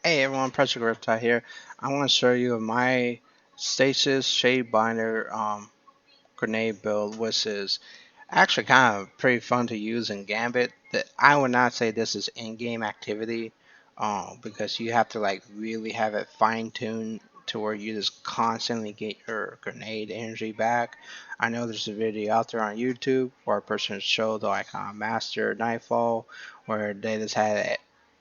Hey everyone, Pressure Riptide here. I want to show you my Stasis Shade Binder grenade build, which is actually kind of pretty fun to use in Gambit. That I would not say this is in-game activity, because you have to like really have it fine-tuned to where you just constantly get your grenade energy back. I know there's a video out there on YouTube where a person showed like Master Nightfall, where they just had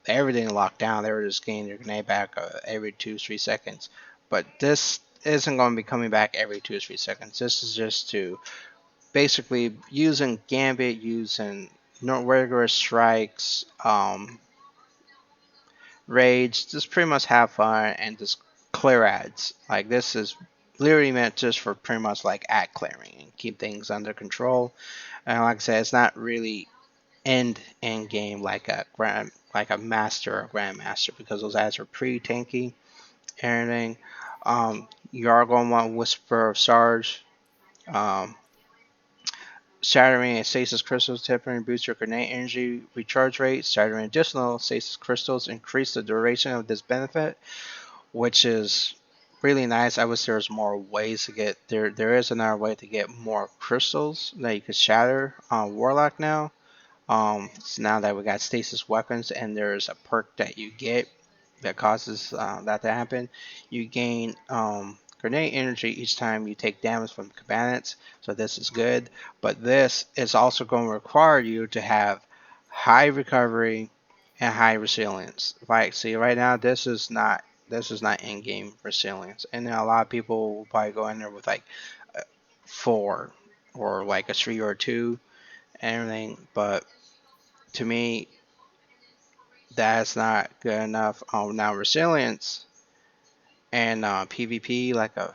everything locked down. They were just getting their grenade back every 2 3 seconds. But this isn't going to be coming back every 2 or 3 seconds. This is just to basically using Gambit, using regular strikes, raids, just pretty much have fun and just clear ads. Like this is literally meant just for pretty much like ad clearing and keep things under control. And like I said, it's not really end game like a master or grandmaster, because those ads are pretty tanky and everything. You are going to want Whisper of Sarge. Um, Shattering and stasis crystals temporarily boost your grenade energy recharge rate. Shattering additional stasis crystals increase the duration of this benefit, which is really nice. I wish there was more ways to get there. There is another way to get more crystals that you could shatter on Warlock now. So now that we got stasis weapons and there's a perk that you get that causes that to happen, you gain grenade energy each time you take damage from combatants. So this is good, but this is also going to require you to have high recovery and high resilience. Like, see, right now this is not in-game resilience, and then a lot of people will probably go in there with like 4 or like a 3 or 2 and everything, but to me, that's not good enough. Now resilience and PvP, like a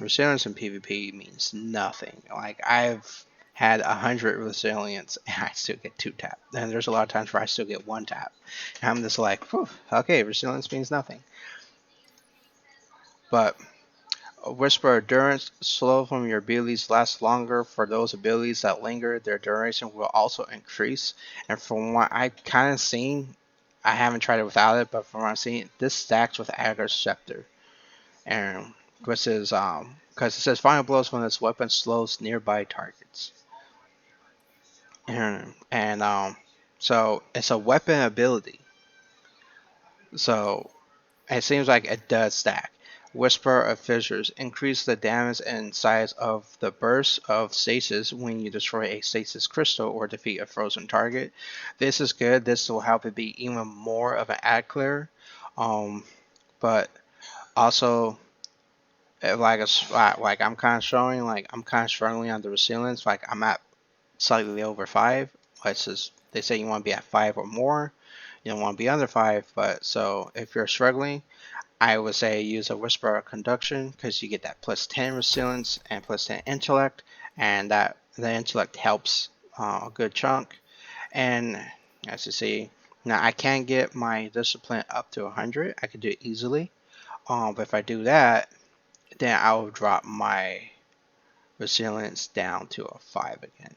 resilience in PvP means nothing. Like I've had 100 resilience and I still get 2 tap. And there's a lot of times where I still get 1 tap. And I'm just like, whew, okay, resilience means nothing. But Whisper Endurance, slow from your abilities lasts longer. For those abilities that linger, their duration will also increase. And from what I've kind of seen, I haven't tried it without it, but from what I've seen, this stacks with Agar's Scepter. And which is because it says final blows when this weapon slows nearby targets. And so it's a weapon ability. So it seems like it does stack. Whisper of Fissures. Increase the damage and size of the burst of stasis when you destroy a stasis crystal or defeat a frozen target. This is good. This will help it be even more of an ad clear. But also, like I'm kind of showing, like I'm kind of struggling on the resilience. Like I'm at slightly over 5. Which is, they say you want to be at 5 or more. You don't want to be under 5. But so if you're struggling, I would say use a Whisper of Conduction, because you get that plus 10 resilience and plus 10 intellect, and that the intellect helps a good chunk. And as you see, now I can get my discipline up to 100. I can do it easily. But if I do that, then I will drop my resilience down to a 5 again.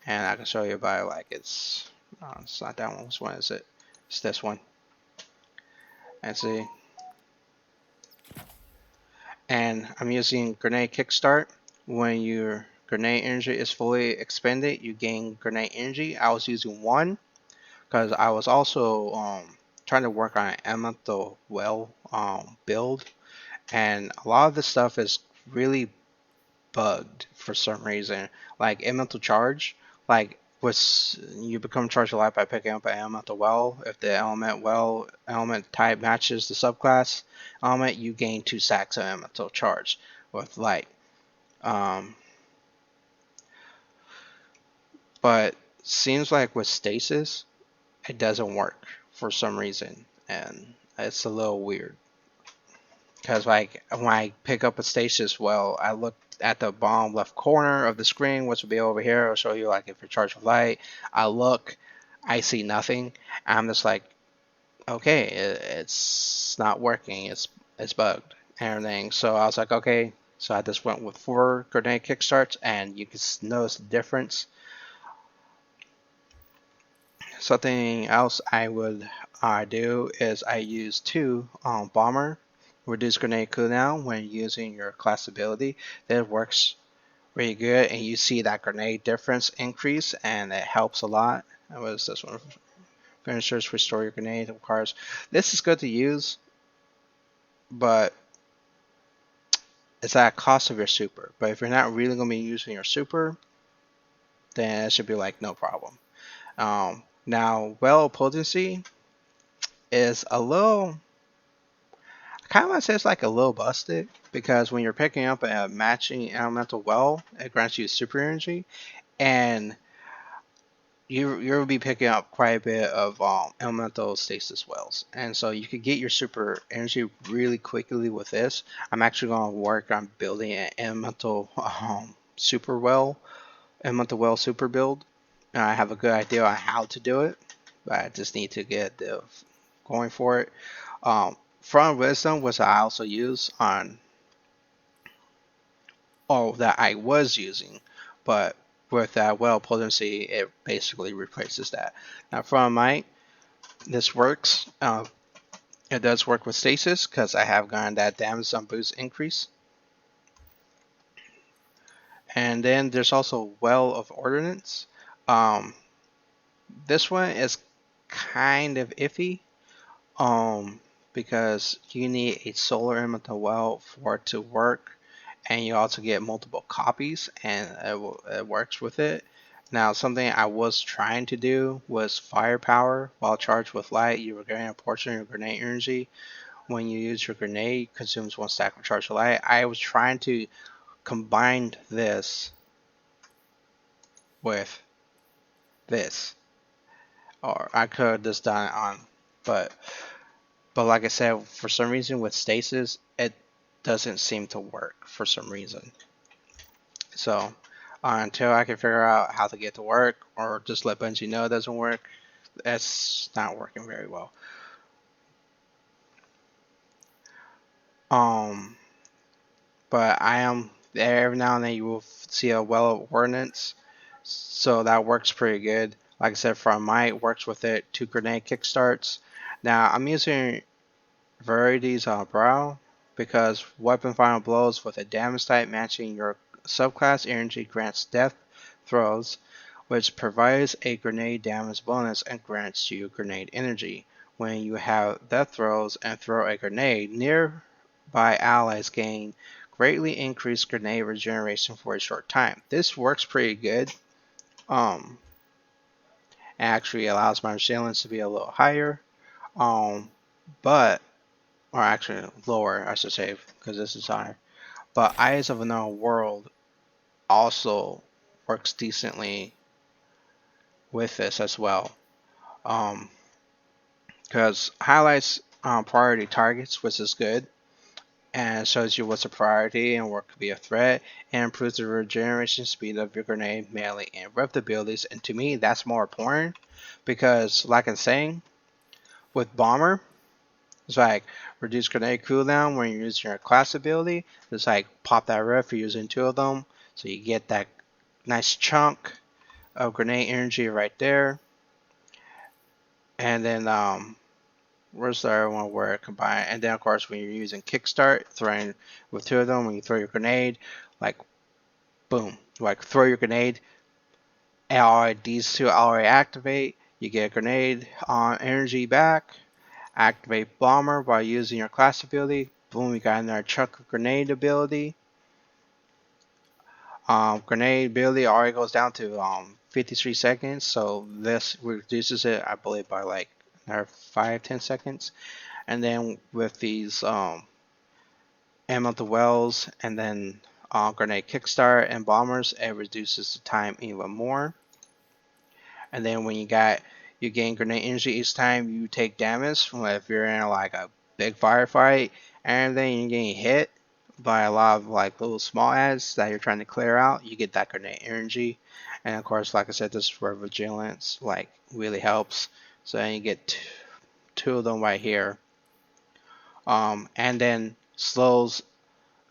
And I can show you by like it's not that one. Which one is it? It's this one. And see. And I'm using Grenade Kickstart. When your grenade energy is fully expended, you gain grenade energy. I was using 1 because I was also trying to work on an elemental well build, and a lot of this stuff is really bugged for some reason. Like elemental charge, like you become charged a lot by picking up an elemental well. If the element type matches the subclass element, you gain 2 stacks of elemental charge with light. But seems like with stasis, it doesn't work for some reason, and it's a little weird. Because like when I pick up a stasis well, I look at the bottom left corner of the screen, which will be over here. It'll show you like if you're charged with light. I look, I see nothing. I'm just like, okay, it's not working. It's bugged and everything. So I was like, okay. So I just went with 4 grenade kickstarts, and you can notice the difference. Something else I would do is I use two bomber reduce grenade cooldown when using your class ability. That works really good, and you see that grenade difference increase, and it helps a lot. That was this one. Finishers restore your grenade. Of course, this is good to use, but it's at a cost of your super. But if you're not really going to be using your super, then it should be like no problem. Now, well potency is a little, I kind of want to say it's like a little busted because when you're picking up a matching elemental well, it grants you super energy, and you'll be picking up quite a bit of elemental stasis wells, and so you could get your super energy really quickly with this. I'm actually going to work on building an elemental well super build. I have a good idea on how to do it, but I just need to get the going for it. Front wisdom, which I also use on, or that I was using, but with that well potency, it basically replaces that. Now, from might, this works. It does work with stasis because I have gotten that damage on boost increase. And then there's also Well of Ordnance. This one is kind of iffy because you need a solar elemental well for it to work, and you also get multiple copies, and it works with it. Now, something I was trying to do was firepower. While charged with light, you regain a portion of your grenade energy. When you use your grenade, consumes one stack of charged light. I was trying to combine this with this, or I could have just done it on, but like I said, for some reason with stasis, it doesn't seem to work for some reason. So until I can figure out how to get to work, or just let Bungie know it doesn't work, it's not working very well. But I am there every now and then. You will see a Well of Ordnance, so that works pretty good. Like I said, from might works with it. 2 grenade kickstarts. Now I'm using Varieties Brow because weapon final blows with a damage type matching your subclass energy grants death throws, which provides a grenade damage bonus and grants you grenade energy. When you have death throws and throw a grenade, nearby allies gain greatly increased grenade regeneration for a short time. This works pretty good. Actually allows my resilience to be a little higher. But or actually lower, I should say, because this is higher. But Eyes of Another World also works decently with this as well, because highlights priority targets, which is good, and shows you what's a priority and what could be a threat, and improves the regeneration speed of your grenade, melee, and rep abilities. And to me, that's more important because, like I'm saying, with Bomber, it's like reduce grenade cooldown when you're using your class ability. It's like pop that ref for using 2 of them, so you get that nice chunk of grenade energy right there. And then where's the other one where it combined? And then of course when you're using kickstart, throwing with 2 of them, when you throw your grenade, like boom, like throw your grenade, and all these 2 already activate. You get a grenade on energy back. Activate Bomber by using your class ability. Boom, we got another chunk of grenade ability. Grenade ability already goes down to 53 seconds, so this reduces it, I believe, by like another 5-10 seconds. And then with these elemental wells and then grenade kickstart and bombers, it reduces the time even more. And then when you gain grenade energy each time you take damage. If you're in like a big firefight and then you're getting hit by a lot of like little small ads that you're trying to clear out, you get that grenade energy. And of course, like I said, this for vigilance like really helps. So then you get 2 of them right here. And then slows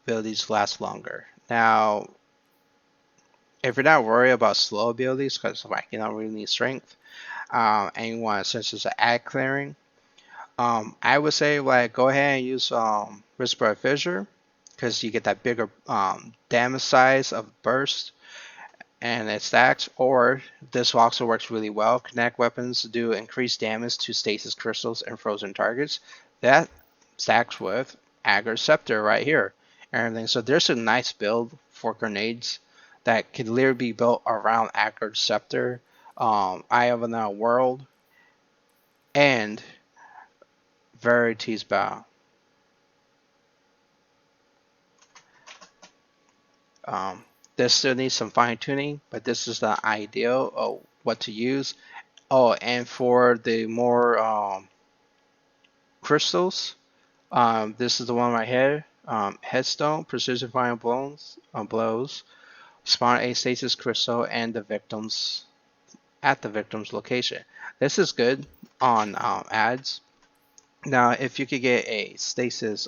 abilities last longer. Now, if you're not worried about slow abilities, because like you don't really need strength, and you want since it's an ad clearing, I would say like go ahead and use Whisper Fissure because you get that bigger damage size of burst and it stacks. Or this also works really well. Connect weapons do increased damage to stasis crystals and frozen targets. That stacks with Agar Scepter right here and everything. So there's a nice build for grenades that could literally be built around Agar Scepter, Eye of Another World, and Verity's Bow. Um, this still needs some fine tuning, but this is the ideal of what to use. Oh, and for the more crystals, this is the one right here. Headstone, precision fire blows, spawn a stasis crystal and the victims at the victim's location. This is good on ads. Now, if you could get a stasis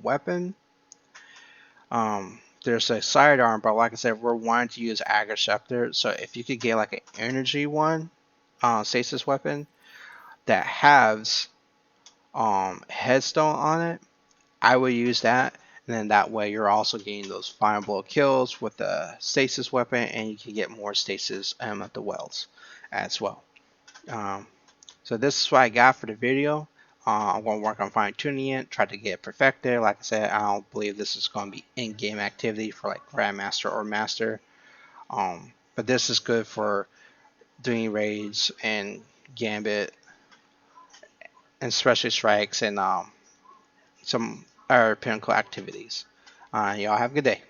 weapon, there's a sidearm, but like I said, we're wanting to use Agar Scepter. So if you could get like an energy one, stasis weapon that has headstone on it, I would use that. And then that way you're also getting those fireable kills with the stasis weapon, and you can get more stasis at the wells as well. So this is what I got for the video. I'm going to work on fine tuning it, try to get it perfected. Like I said, I don't believe this is going to be in-game activity for like Grandmaster or Master. But this is good for doing raids and Gambit, and especially strikes and some other pinnacle activities. Y'all have a good day.